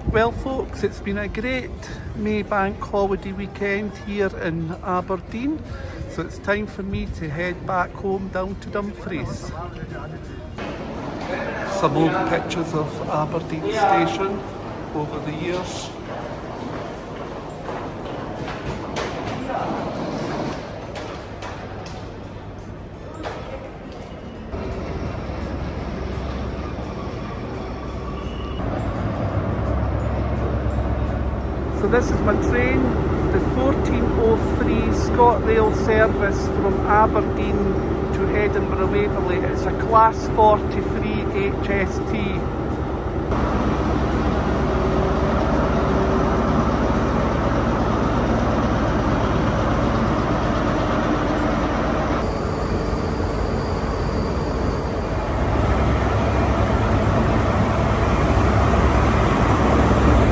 Well folks, it's been a great May bank holiday weekend here in Aberdeen, so it's time for me to head back home down to Dumfries. Some old pictures of Aberdeen station over the years. So this is my train, the 1403 ScotRail service from Aberdeen to Edinburgh Waverley. It's a class 43 HST.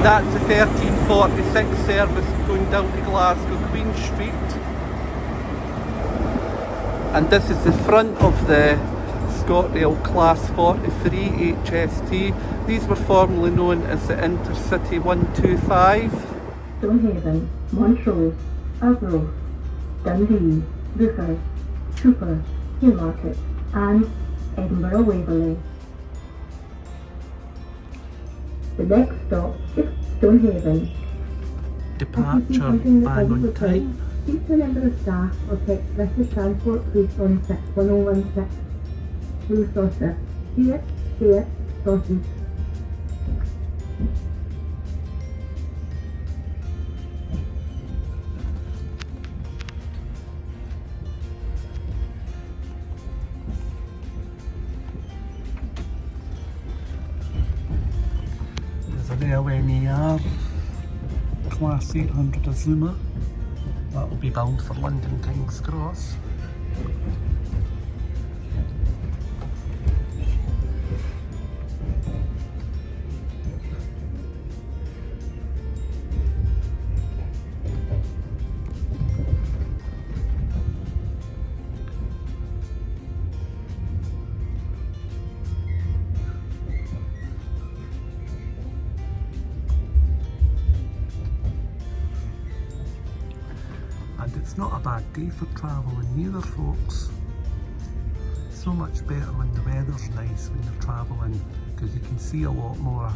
That's the 1346 service going down to Glasgow Queen Street. And this is the front of the ScotRail Class 43 HST. These were formerly known as the Intercity 125. Stonehaven, Montrose, Arbroath, Dundee, Rupert, Trooper, Haymarket and Edinburgh Waverley. The next stop is Stonehaven. Departure bang on time. Please remember the staff or text British Transport Police on 61016. Blue saucer. See it, sausage. There's an LNER Class 800 Azuma. That will be bound for London King's Cross. And it's not a bad day for travelling neither, folks. So much better when the weather's nice when you're travelling, because you can see a lot more.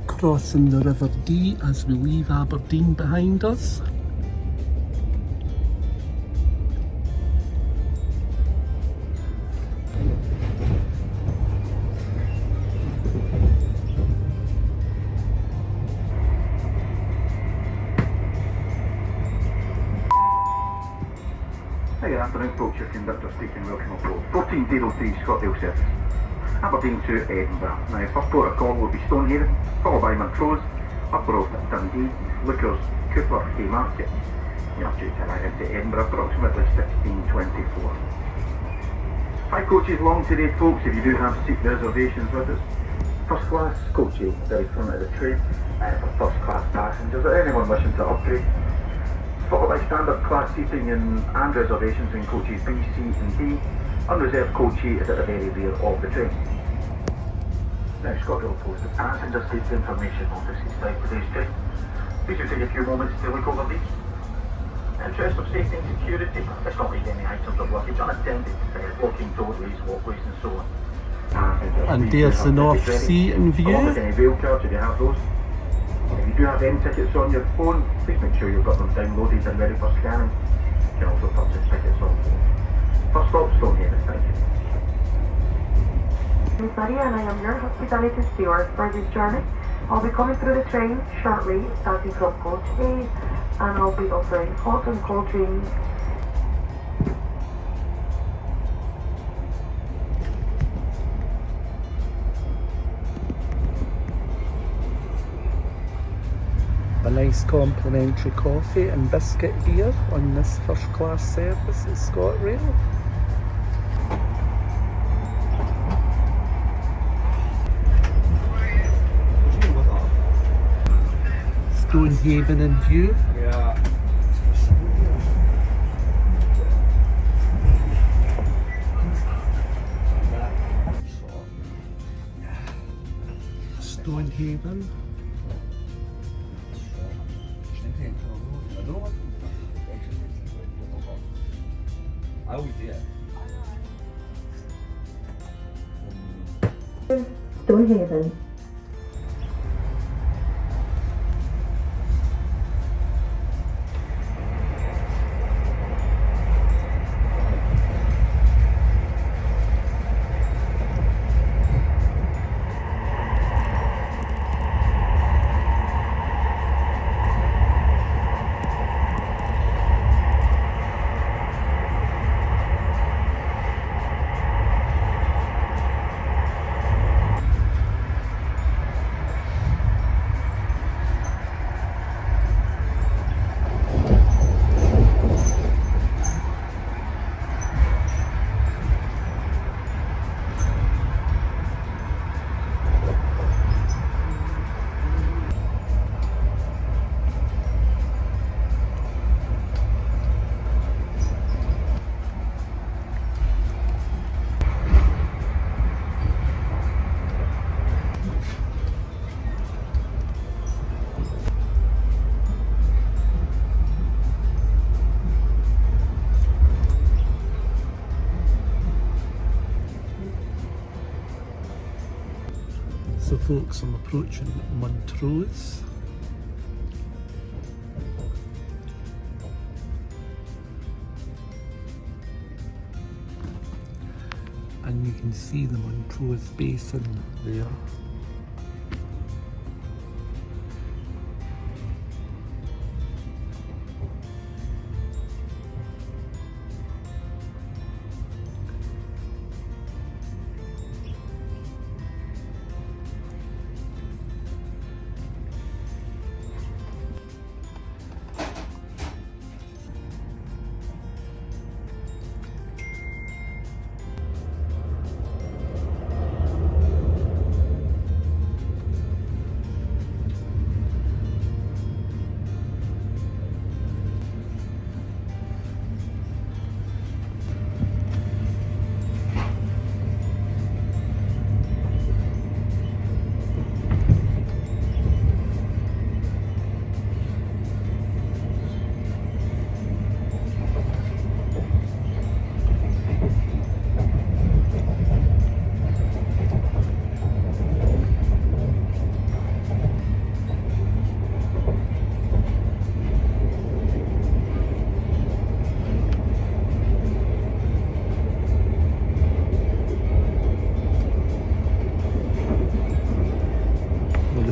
Crossing the River Dee as we leave Aberdeen behind us. Good afternoon folks, your conductor speaking, welcome aboard 1403 ScotRail service, Aberdeen to Edinburgh. Now first port of call will be Stonehaven, followed by Montrose, Arbroath, Dundee, Lookers, Cooper, Haymarket. You are due to arrive into Edinburgh approximately 16:24. 5 coaches long today folks, if you do have seat reservations with us. First class coaches at the very front of the train for first class passengers or anyone wishing to upgrade. Followed by standard class seating and reservations in coaches B, C and D. Unreserved coachee is at the very rear of the train. Now ScotRail posted passenger safety information notices throughout today's train. Please do take a few moments to look over these. In interest of safety and security, let's not leave any items of luggage unattended, blocking doorways, walkways and so on. And there's the North Sea in view. Along with any rail cards if you have those. If you do have end tickets on your phone, please make sure you've got them downloaded and ready for scanning. You can also purchase tickets on phone. First stop, Stonehaven, thank you. I'm Maria and I am your hospitality steward for this journey. I'll be coming through the train shortly, starting from coach A, and I'll be offering hot and cold drinks. A nice complimentary coffee and biscuit here on this first class service at ScotRail. Stonehaven in view. Yeah. Stonehaven. I always do it. Stonehaven. So folks, I'm approaching Montrose. And you can see the Montrose Basin there.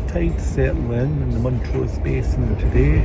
Tide settling in the Montrose Basin today.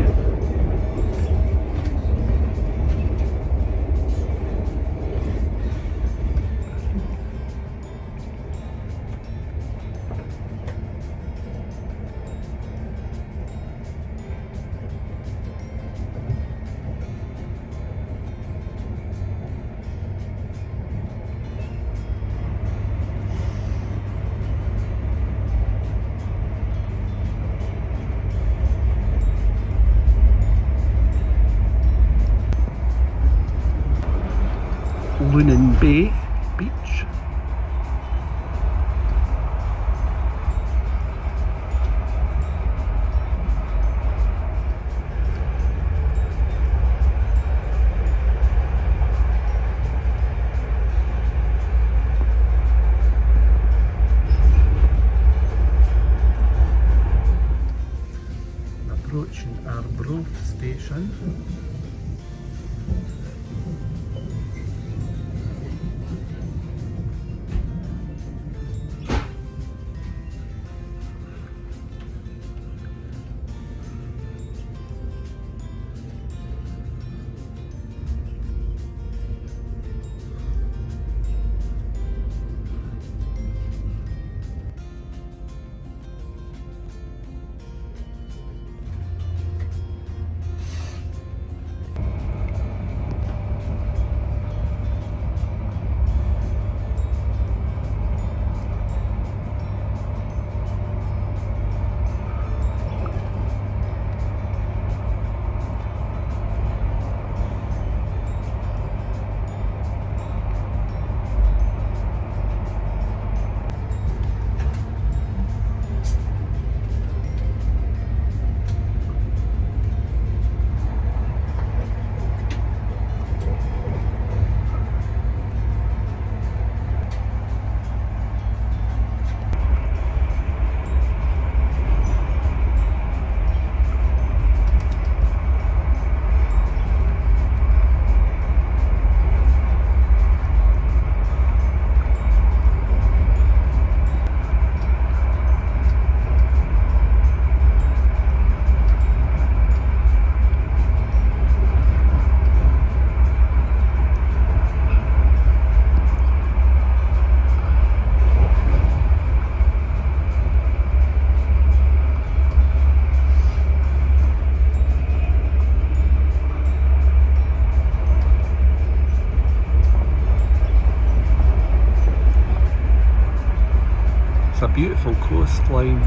Lunan Bay Beach. Approaching Arbroath Station. It's a beautiful coastline.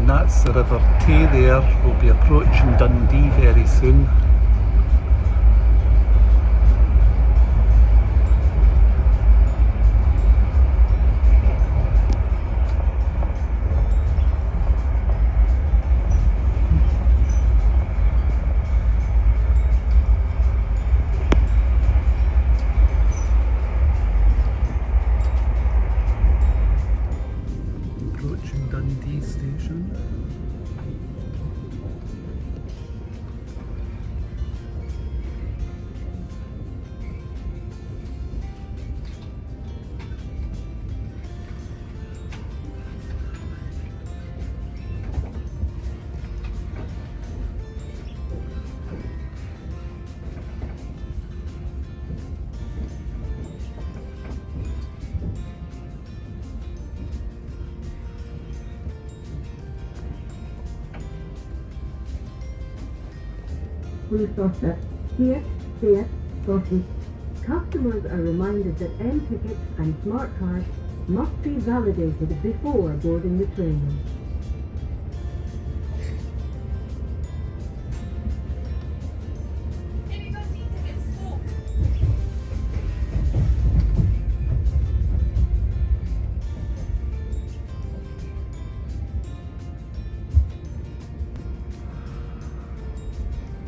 That's the River Tay there. We'll be approaching Dundee very soon. Approaching Dundee station. Please process here, there, process. Customers are reminded that M-tickets and smart cards must be validated before boarding the train.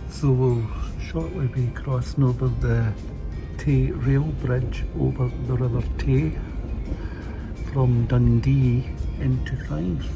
So we'll shortly be crossing over the Tay rail bridge over the River Tay from Dundee into Fife.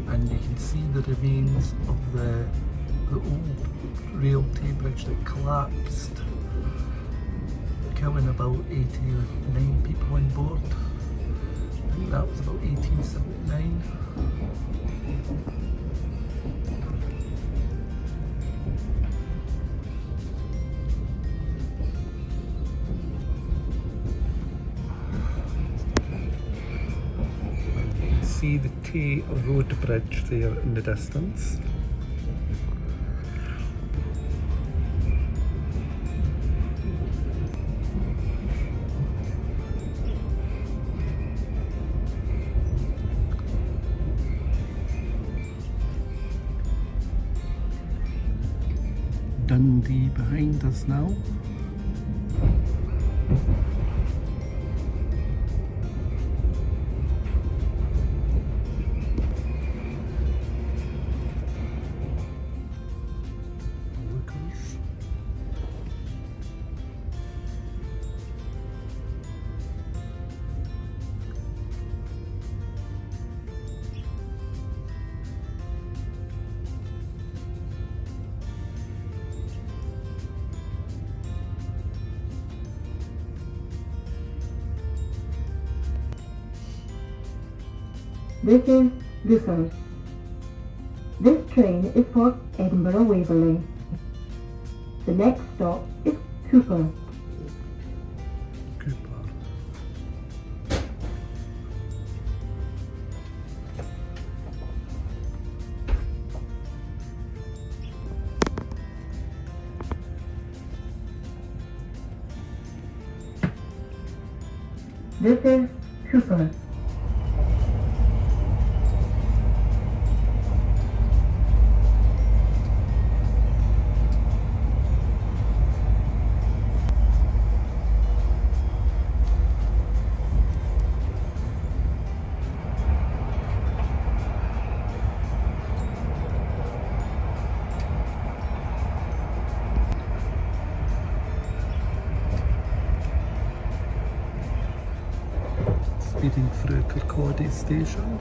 And you can see the remains of the old rail Tay bridge that collapsed, killing about 89 people on board. I think that was about 1879. See the Tay road bridge there in the distance. Dundee behind us now. This is Dumfries. This train is for Edinburgh Waverley. The next stop is Cooper. This is Cooper. Speeding through Kirkcaldy station.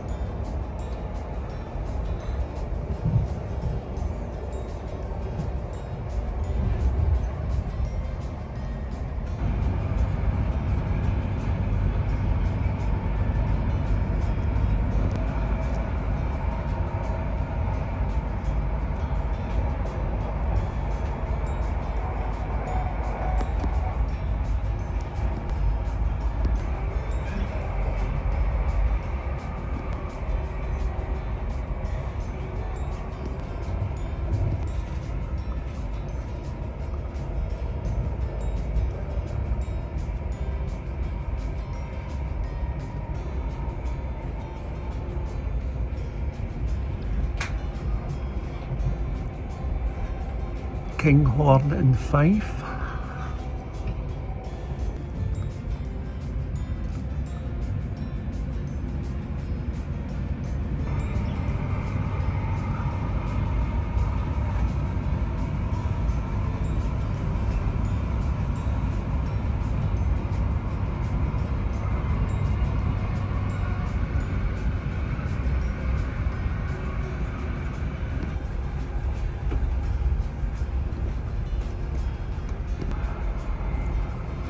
Kinghorn and Fife.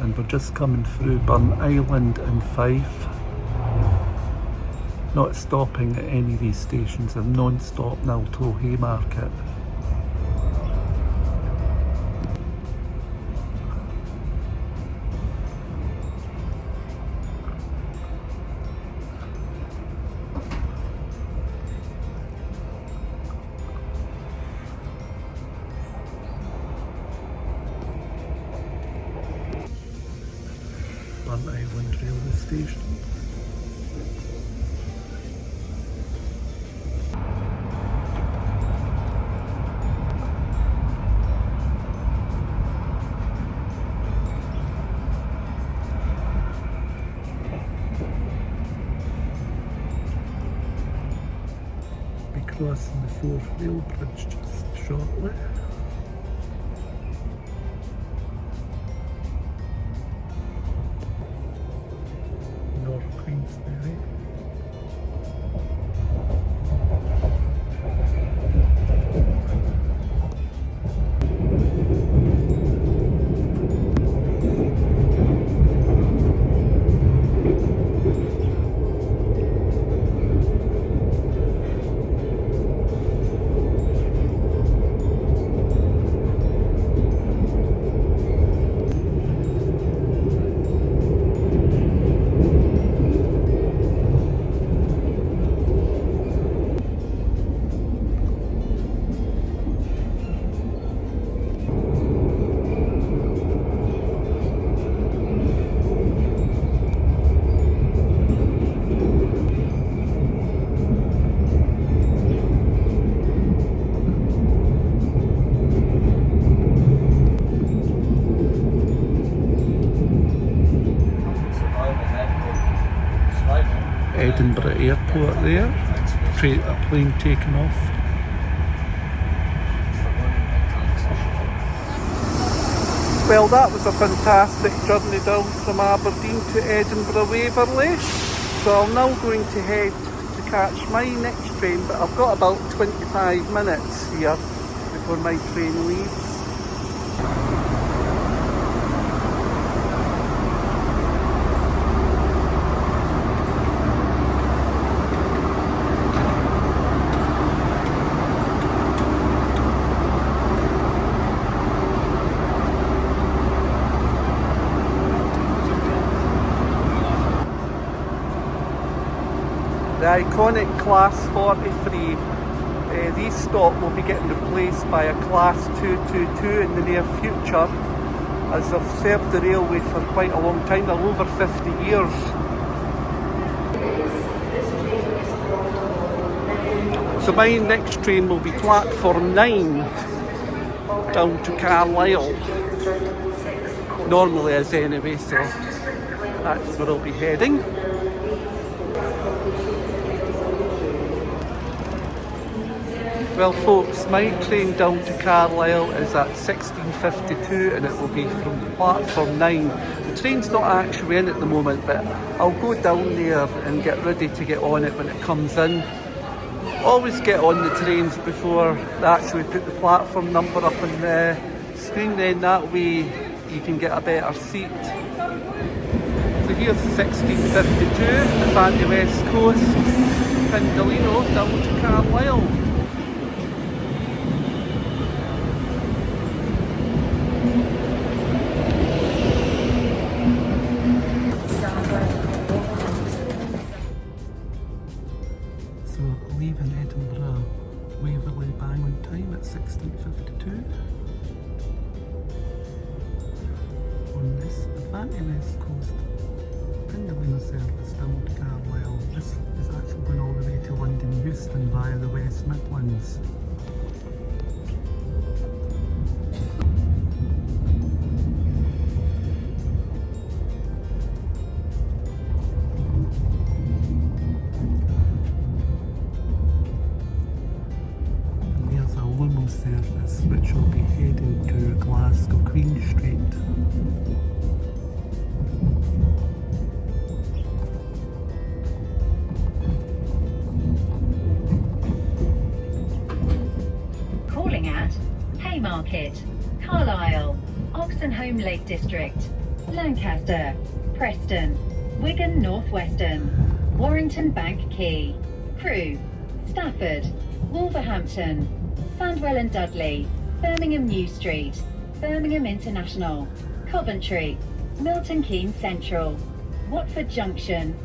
And we're just coming through Burn Island and Fife. Not stopping at any of these stations, they're non-stop now till Haymarket. Burn Island railway station. Be crossing the Forth Rail Bridge just shortly. Queensberry. Edinburgh Airport there, a plane taking off. Well, that was a fantastic journey down from Aberdeen to Edinburgh Waverley. So I'm now going to head to catch my next train, but I've got about 25 minutes here before my train leaves. The iconic Class 43, these stop will be getting replaced by a Class 222 in the near future. as I've served the railway for quite a long time, well over 50 years. So my next train will be platform 9 down to Carlisle. Normally is anyway, so that's where I'll be heading. Well folks, my train down to Carlisle is at 16:52 and it will be from platform 9. The train's not actually in at the moment, but I'll go down there and get ready to get on it when it comes in. Always get on the trains before they actually put the platform number up on the screen, then that way you can get a better seat. So here's 16:52, Avanti West Coast, Pindalino down to Carlisle. So leaving Edinburgh Waverley bang on time at 16:52. On this Avanti West Coast Pindalino service down to Carlisle. This is actually going all the way to London Euston via the West Midlands. And there's a Lumo service which will be heading to Glasgow Queen Street. Market, Carlisle, Oxenholme Lake District, Lancaster, Preston, Wigan North Western, Warrington Bank Quay, Crewe, Stafford, Wolverhampton, Sandwell and Dudley, Birmingham New Street, Birmingham International, Coventry, Milton Keynes Central, Watford Junction.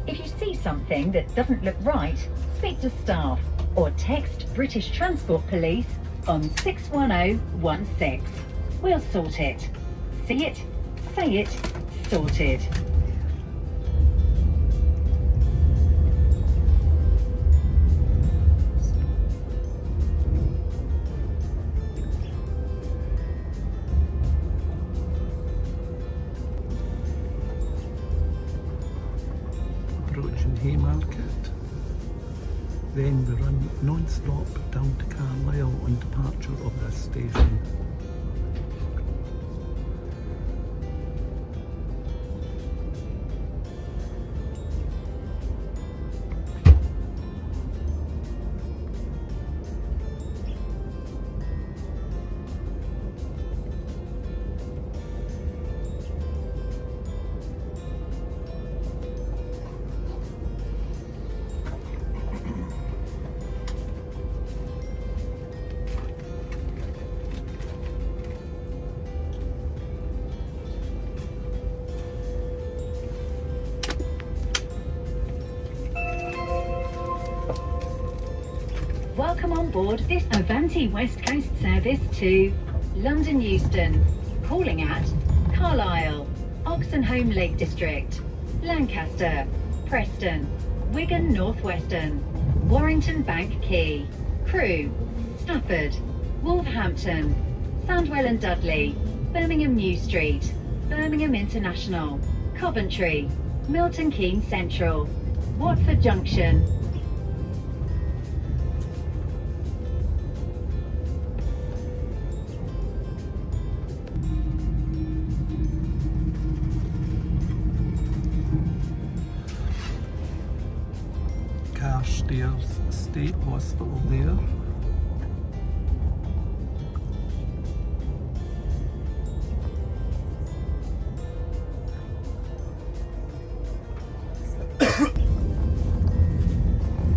If you see something that doesn't look right, speak to staff or text British Transport Police on 61016. We'll sort it. See it, say it, sorted. Approaching Haymarket. Then we run non-stop down to Carlisle on departure of this station. Welcome on board this Avanti West Coast service to London Euston, calling at Carlisle, Oxenholme Lake District, Lancaster, Preston, Wigan North Western, Warrington Bank Quay, Crewe, Stafford, Wolverhampton, Sandwell and Dudley, Birmingham New Street, Birmingham International, Coventry, Milton Keynes Central, Watford Junction. Carstairs State Hospital there.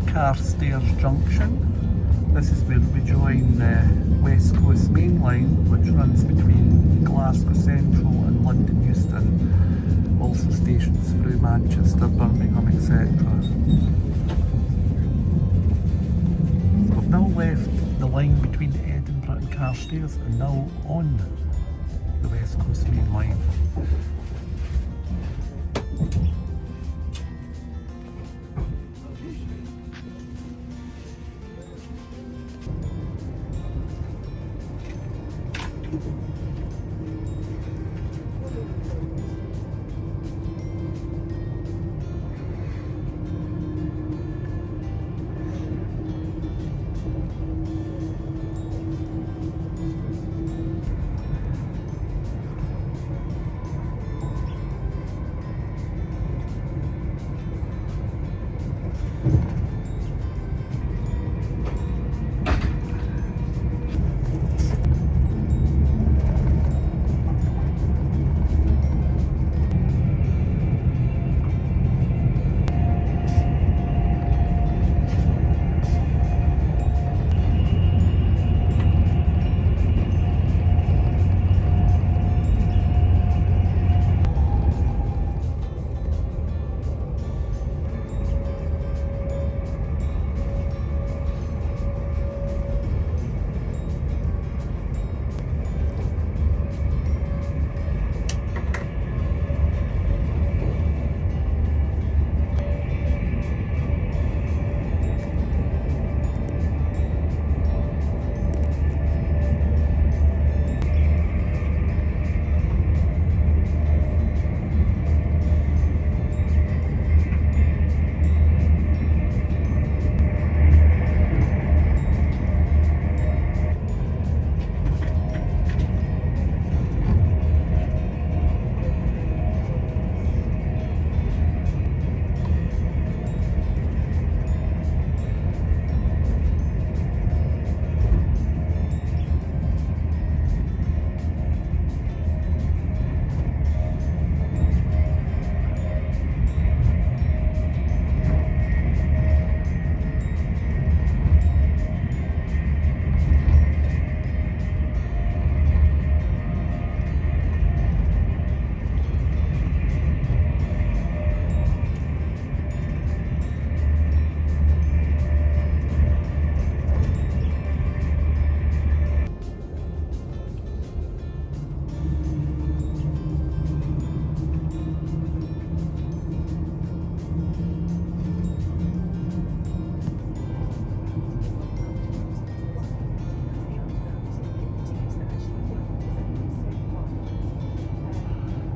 Carstairs Junction. This is where we join the West Coast Main Line, which runs between Glasgow Central and London Euston. Also stations through Manchester, Birmingham, etc. So I've now left the line between Edinburgh and Carlisle Carstairs and now on the West Coast Main Line.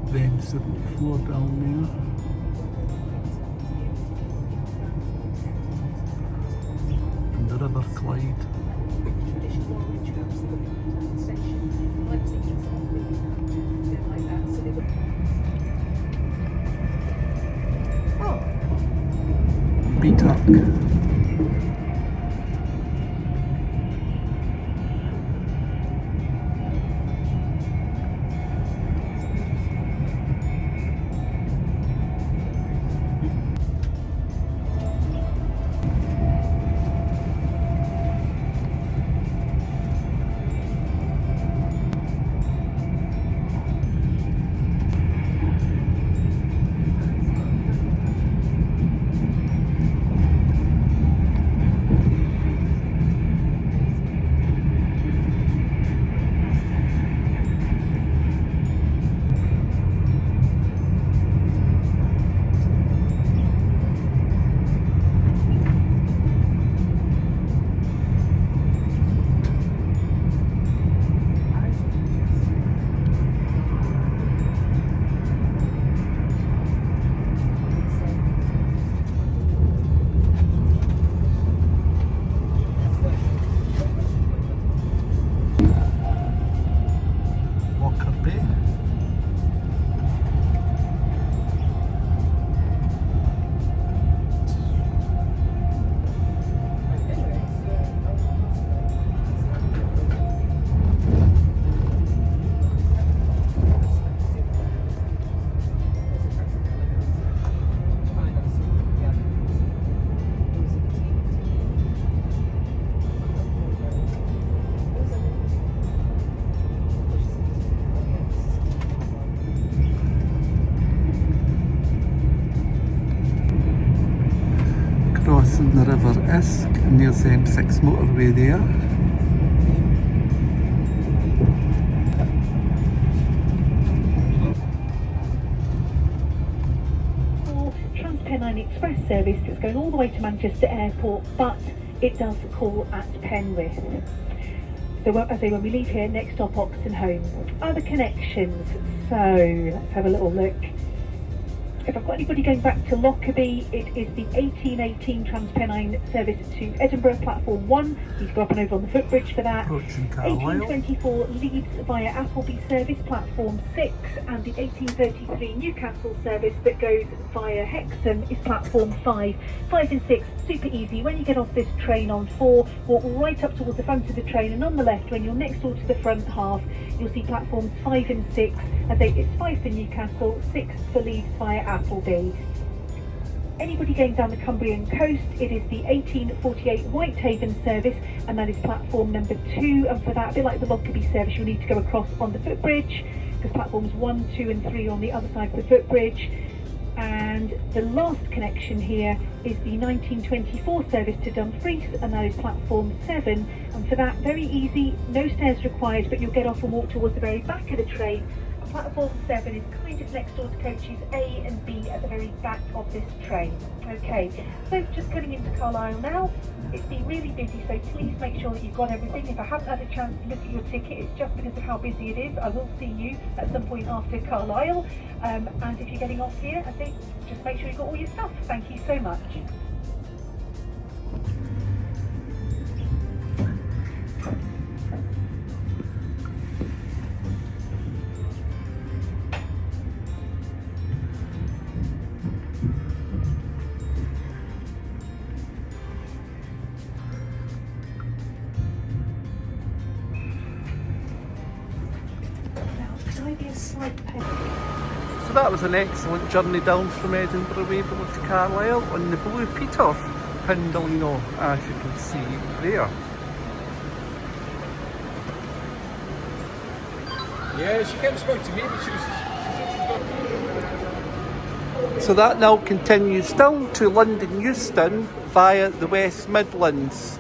Then 74 down there. And the River Clyde. Beatuck. Crossing the River Esk near the M6 motorway there. express service that's going all the way to Manchester Airport, but it does call at Penrith. So as I say, when we leave here, next stop Oxenholme. Other connections, so let's have a little look. If I've got anybody going back to Lockerbie, it is the 1818 Transpennine service to Edinburgh, platform 1. You need to go up and over on the footbridge for that. 1824 Leeds via Appleby service, platform 6, and the 1833 Newcastle service that goes via Hexham is platform 5. 5 and 6, super easy. When you get off this train on 4, walk right up towards the front of the train, and on the left, when you're next door to the front half, you'll see platforms 5 and 6. I say it's 5 for Newcastle, 6 for Leeds via Appleby. Anybody going down the Cumbrian coast, it is the 1848 Whitehaven service, and that is platform number 2. And for that, a bit like the Lockerbie service, you'll need to go across on the footbridge, because platforms 1, 2 and 3 are on the other side of the footbridge. And the last connection here is the 1924 service to Dumfries, and that is platform 7. And for that, very easy, no stairs required, but you'll get off and walk towards the very back of the train. And platform 7 is kind of next door to coaches A and B at the very back of this train. Okay, so just getting into Carlisle now. It's been really busy, so please make sure that you've got everything. If I haven't had a chance to look at your ticket, it's just because of how busy it is. I will see you at some point after Carlisle. And if you're getting off here, I think just make sure you've got all your stuff. Thank you so much. So that was an excellent journey down from Edinburgh Waverley to Carlisle on the Blue Peter Pendolino, as you can see there. Yeah, she came and spoke to me, but she was... So that now continues down to London Euston via the West Midlands.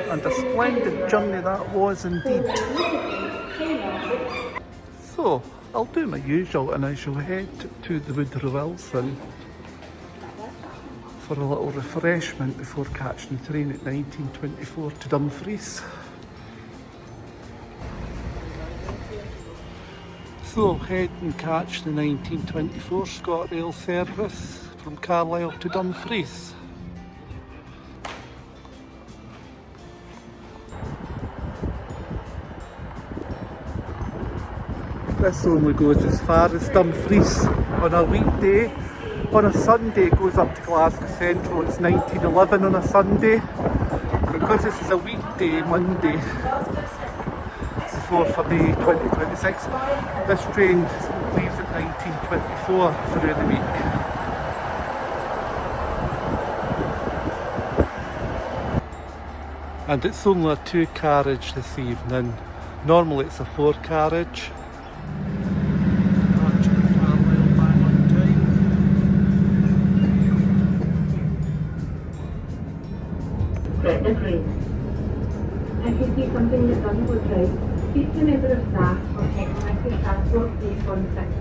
And a splendid journey that was indeed. So, I'll do my usual and I shall head to the Woodrow Wilson for a little refreshment before catching the train at 1924 to Dumfries. So, head and catch the 1924 ScotRail service from Carlisle to Dumfries. This only goes as far as Dumfries on a weekday. On a Sunday it goes up to Glasgow Central. It's 1911 on a Sunday. Because this is a weekday, Monday, the 4th of May 2026, this train leaves at 1924 through the week. And it's only a 2-carriage this evening. Normally it's a 4-carriage. If you see something that doesn't look right, speak to a member of staff or text message Transport 316.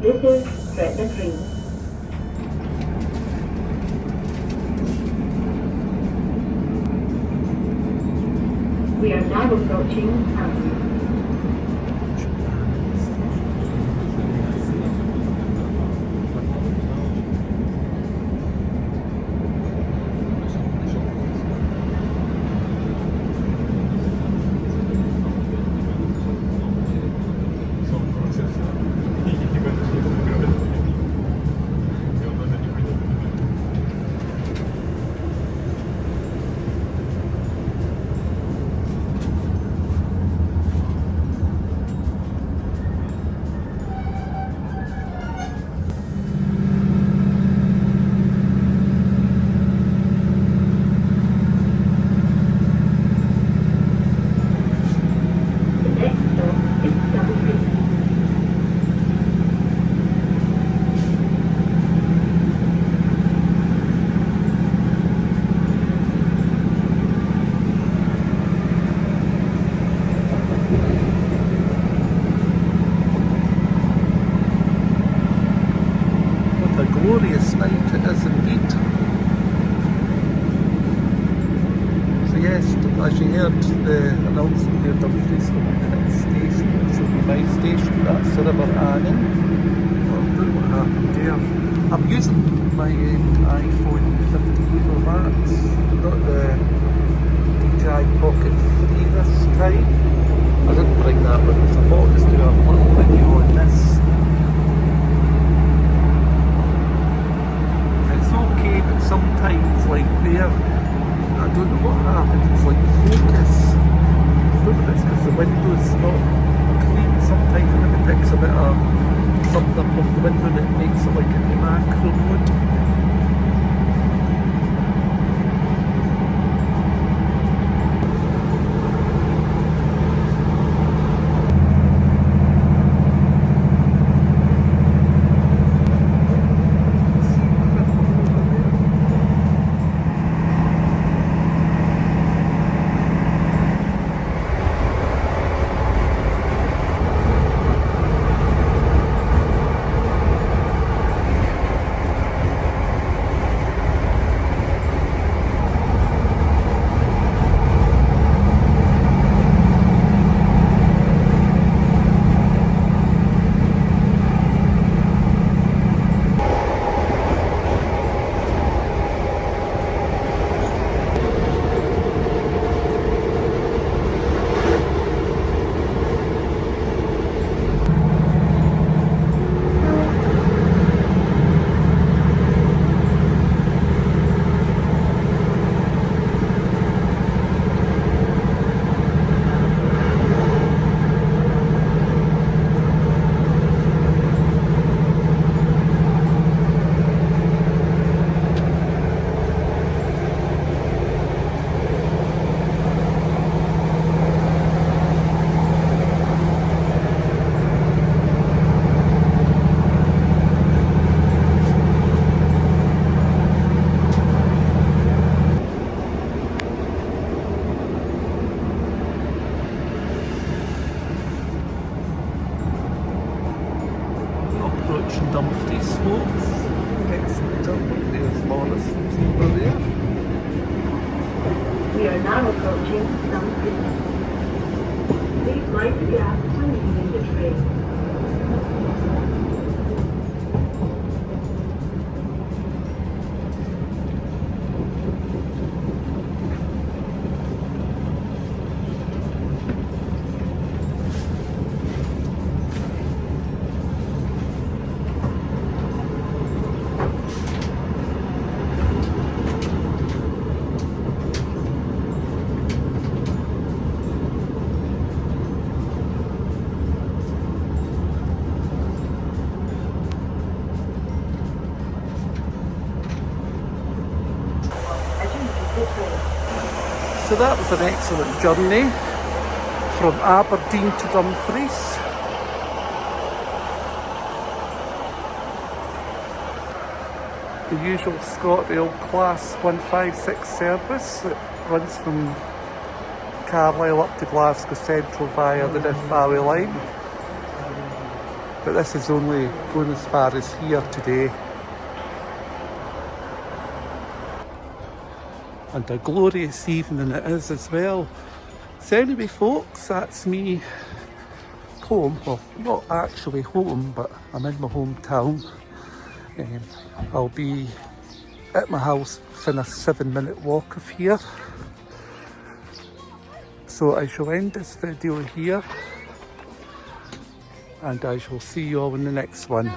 This is Gretna Green. We are now approaching Aberdeen. Glorious night it is indeed. So yes, as you heard the announcement here, Dumfries will be the next station, which will be my station. That's the River Annan. Well, I don't know what happened there. I'm using my iPhone 15 Pro Max. I've got the DJI Pocket 3 this time. I didn't bring that with us. I thought I'd just do a little video on this. Okay, but sometimes like there, I don't know what happens, it's like focus. I don't know if it's because the window's not clean, sometimes it maybe picks a bit of something up off the window and it makes it like in the macro mode. Dumfries folks. Excellent job. There's Morrison's over there. We are now approaching Dumfries. Please mind the gap when leaving the train. So that was an excellent journey from Aberdeen to Dumfries. The usual ScotRail Class 156 service that runs from Carlisle up to Glasgow Central via the Death Valley line. but this is only going as far as here today. And a glorious evening it is as well. So anyway folks, that's me home. Well, not actually home, but I'm in my hometown. I'll be at my house within a 7-minute walk of here. So I shall end this video here, and I shall see you all in the next one.